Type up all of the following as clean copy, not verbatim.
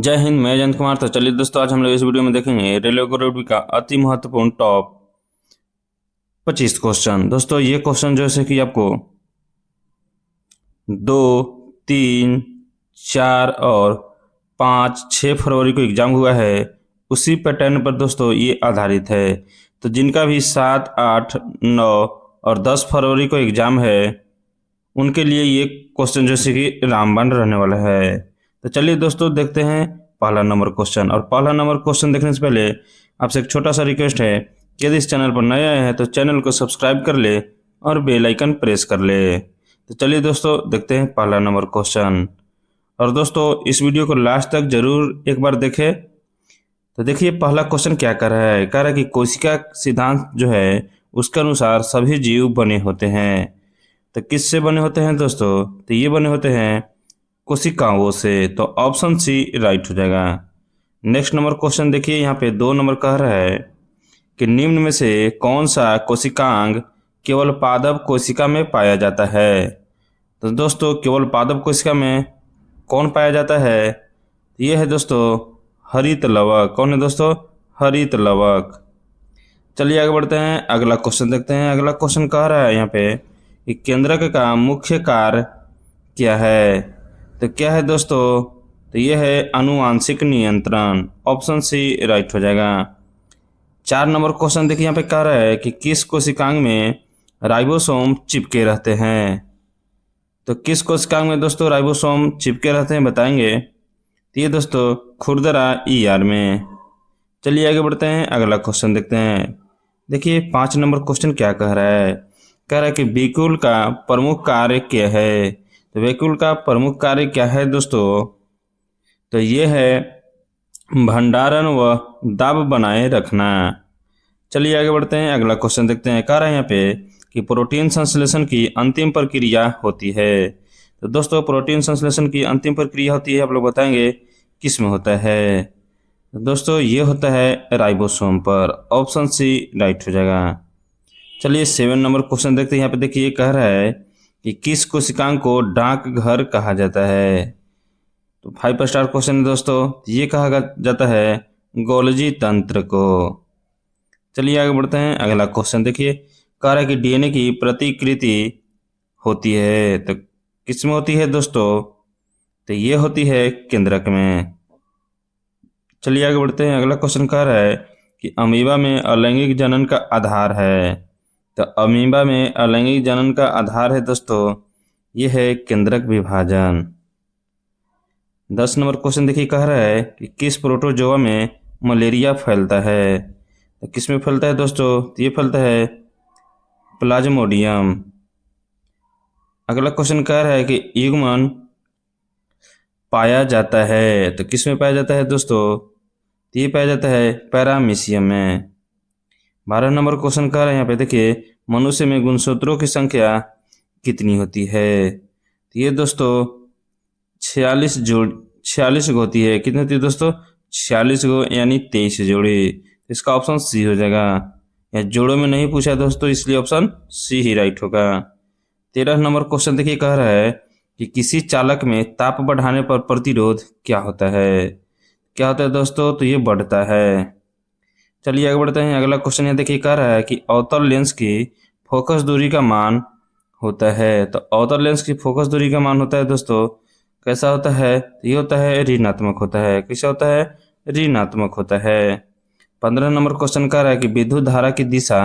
जय हिंद। मैं जयंत कुमार। तो चलिए दोस्तों, आज हम लोग इस वीडियो में देखेंगे रेडियोग्राफी का अति महत्वपूर्ण टॉप 25 क्वेश्चन। दोस्तों ये क्वेश्चन जैसे कि आपको 2, 3, 4 और 5, 6 फरवरी को एग्जाम हुआ है, उसी पैटर्न पर दोस्तों ये आधारित है। तो जिनका भी 7, 8, 9 और 10 फरवरी को एग्जाम है, उनके लिए ये क्वेश्चन जैसे कि रामबाण रहने वाला है। तो चलिए दोस्तों देखते हैं पहला नंबर क्वेश्चन। और पहला नंबर क्वेश्चन देखने से पहले आपसे एक छोटा सा रिक्वेस्ट है कि यदि इस चैनल पर नए आए हैं तो चैनल को सब्सक्राइब कर ले और बेल आइकन प्रेस कर ले। तो चलिए दोस्तों देखते हैं पहला नंबर क्वेश्चन। और दोस्तों इस वीडियो को लास्ट तक जरूर एक बार देखें। तो देखिए पहला क्वेश्चन क्या कर रहा है। कह रहा है कि कोशिका सिद्धांत जो है उसके अनुसार सभी जीव बने होते हैं। तो किससे बने होते हैं दोस्तों? तो ये बने होते हैं कोशिकाओं से। तो ऑप्शन सी राइट हो जाएगा। नेक्स्ट नंबर क्वेश्चन देखिए, यहाँ पे 2 नंबर कह रहा है कि निम्न में से कौन सा कोशिकांग केवल पादप कोशिका में पाया जाता है। तो दोस्तों केवल पादप कोशिका में कौन पाया जाता है? ये है दोस्तों हरित लवक। कौन है दोस्तों? हरित लवक। चलिए आगे बढ़ते हैं, अगला क्वेश्चन देखते हैं। अगला क्वेश्चन कह रहा है यहाँ पे कि केंद्रक का मुख्य कार्य क्या है। तो क्या है दोस्तों? तो ये है आनुवांशिक नियंत्रण। ऑप्शन सी राइट हो जाएगा। 4 नंबर क्वेश्चन देखिए, यहाँ पे कह रहा है कि किस कोशिकांग में राइबोसोम चिपके रहते हैं। तो किस कोशिकांग में दोस्तों राइबोसोम चिपके रहते हैं बताएंगे। तो ये दोस्तों खुरदरा ईआर में। चलिए आगे बढ़ते हैं, अगला क्वेश्चन देखते हैं। देखिए 5 नंबर क्वेश्चन क्या कह रहा है। कह रहा है कि वेक्यूल का प्रमुख कार्य क्या है। तो वेक्यूल का प्रमुख कार्य क्या है दोस्तों? तो ये है भंडारण व दाब बनाए रखना। चलिए आगे बढ़ते हैं, अगला क्वेश्चन देखते हैं। कह रहा है यहाँ पे कि प्रोटीन संश्लेषण की अंतिम प्रक्रिया होती है। तो दोस्तों प्रोटीन संश्लेषण की अंतिम प्रक्रिया होती है, आप लोग बताएंगे किस में होता है। तो दोस्तों ये होता है राइबोसोम पर। ऑप्शन सी राइट हो जाएगा। चलिए 7 नंबर क्वेश्चन देखते हैं। यहाँ पे देखिए कह रहा है कि किस कोशिकांग को डाक घर कहा जाता है। तो 5 स्टार क्वेश्चन है दोस्तों। ये कहा जाता है गोल्जी तंत्र को। चलिए आगे बढ़ते हैं, अगला क्वेश्चन देखिए। कह रहा है कि डीएनए की प्रतिकृति होती है। तो किस में होती है दोस्तों? तो ये होती है केंद्रक में। चलिए आगे बढ़ते हैं, अगला क्वेश्चन कह रहा है कि अमीबा में अलैंगिक जनन का आधार है। तो अमीबा में अलैंगिक जनन का आधार है दोस्तों, ये है केंद्रक विभाजन। 10 नंबर क्वेश्चन देखिए, कह रहा है कि किस प्रोटोजोआ में मलेरिया फैलता है। तो किस में फैलता है दोस्तों? तो ये फैलता है प्लाज्मोडियम। अगला क्वेश्चन कह रहा है कि युग्मन पाया जाता है। तो किस में पाया जाता है दोस्तों? तो ये पाया जाता है पैरामीशियम में। 12 नंबर क्वेश्चन कह रहा है यहाँ पे देखिए, मनुष्य में गुणसूत्रों की संख्या कितनी होती है। तो ये दोस्तों 46 गो होती है। कितनी होती है दोस्तों? 46 गो, यानी 23 जोड़ी। इसका ऑप्शन सी हो जाएगा। या जोड़ों में नहीं पूछा दोस्तों, इसलिए ऑप्शन सी ही राइट होगा। 13 नंबर क्वेश्चन देखिए, कह रहा है कि किसी चालक में ताप बढ़ाने पर प्रतिरोध क्या होता है। क्या होता है दोस्तों? तो ये बढ़ता है। चलिए आगे बढ़ते हैं, अगला क्वेश्चन यहाँ देखिए, कह रहा है कि अवतल लेंस की फोकस दूरी का मान होता है। तो अवतल लेंस की फोकस दूरी का मान होता है दोस्तों, कैसा होता है? ये होता है ऋणात्मक होता है। कैसा होता है? ऋणात्मक होता है। 15 नंबर क्वेश्चन कह रहा है कि विद्युत धारा की दिशा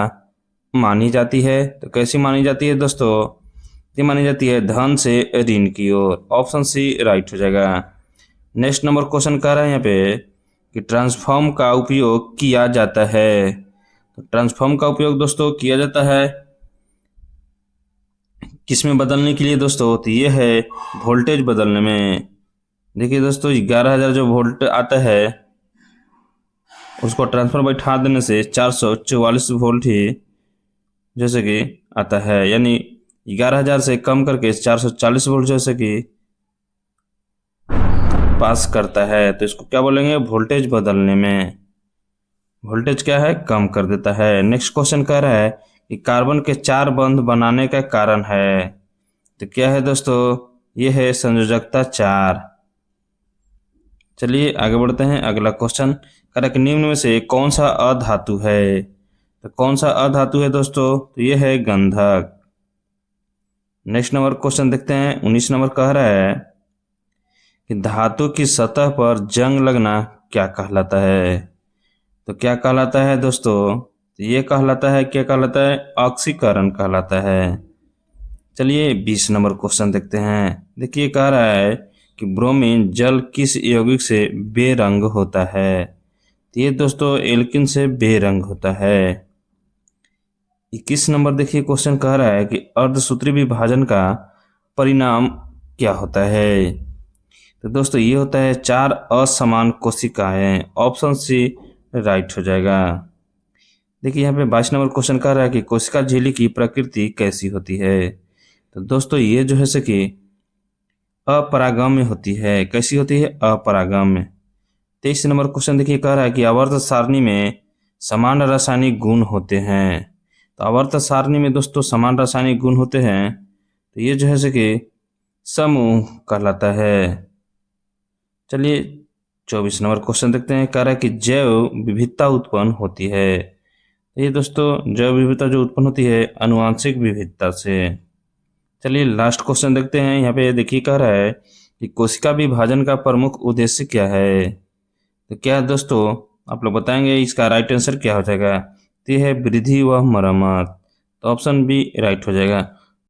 मानी जाती है। तो कैसी मानी जाती है दोस्तों? ये मानी जाती है धन से ऋण की ओर। ऑप्शन सी राइट हो जाएगा। नेक्स्ट नंबर क्वेश्चन कह रहा है यहाँ पे कि ट्रांसफॉर्म का उपयोग किया जाता है। तो ट्रांसफॉर्म का उपयोग दोस्तों किया जाता है किसमें बदलने के लिए दोस्तों? तो ये है वोल्टेज बदलने में। देखिए दोस्तों 11,000 जो वोल्ट आता है, उसको ट्रांसफर बैठा देने से 444 वोल्ट ही जैसे कि आता है, यानी 11,000 से कम करके 440 वोल्ट जैसे कि पास करता है। तो इसको क्या बोलेंगे? वोल्टेज बदलने में। वोल्टेज क्या है? कम कर देता है। नेक्स्ट क्वेश्चन कह रहा है कि कार्बन के 4 बंध बनाने का कारण है। तो क्या है दोस्तों? ये है संयोजकता 4। चलिए आगे बढ़ते हैं। अगला क्वेश्चन कह रहा है कि निम्न में से कौन सा अधातु है। तो कौन सा अधातु है दोस्तों, तो ये है गंधक। नेक्स्ट नंबर क्वेश्चन देखते हैं। 19 नंबर कह रहा है कि धातु की सतह पर जंग लगना क्या कहलाता है। तो क्या कहलाता है दोस्तों, तो ये कहलाता है, क्या कहलाता है, ऑक्सीकरण कहलाता है। चलिए 20 नंबर क्वेश्चन देखते हैं। देखिए कह रहा है कि ब्रोमीन जल किस यौगिक से बेरंग होता है। तो ये दोस्तों एल्किन से बेरंग होता है। 21 नंबर देखिए क्वेश्चन कह रहा है कि अर्धसूत्री विभाजन का परिणाम क्या होता है। तो दोस्तों ये होता है 4 असमान कोशिकाएं। ऑप्शन सी राइट हो जाएगा। देखिए यहाँ पे 22 नंबर क्वेश्चन कह रहा है कि कोशिका झिल्ली की प्रकृति कैसी होती है। तो दोस्तों ये जो है से कि अपरागम्य होती है। कैसी होती है, अपरागम्य। 23 नंबर क्वेश्चन देखिए कह रहा है कि आवर्त सारणी में समान रासायनिक गुण होते हैं। तो आवर्त सारणी में दोस्तों समान रासायनिक गुण होते हैं, तो ये जो है से कि समूह कहलाता है। चलिए 24 नंबर क्वेश्चन देखते हैं। कह रहा है कि जैव विविधता उत्पन्न होती है। ये दोस्तों जैव विविधता जो उत्पन्न होती है आनुवांशिक विविधता से। चलिए लास्ट क्वेश्चन देखते हैं। यहाँ पे देखिए कह रहा है कि कोशिका विभाजन का प्रमुख उद्देश्य क्या है। तो क्या है दोस्तों, आप लोग बताएंगे इसका राइट आंसर क्या हो जाएगा। तो यह है वृद्धि व मरम्मत। तो ऑप्शन बी राइट हो जाएगा।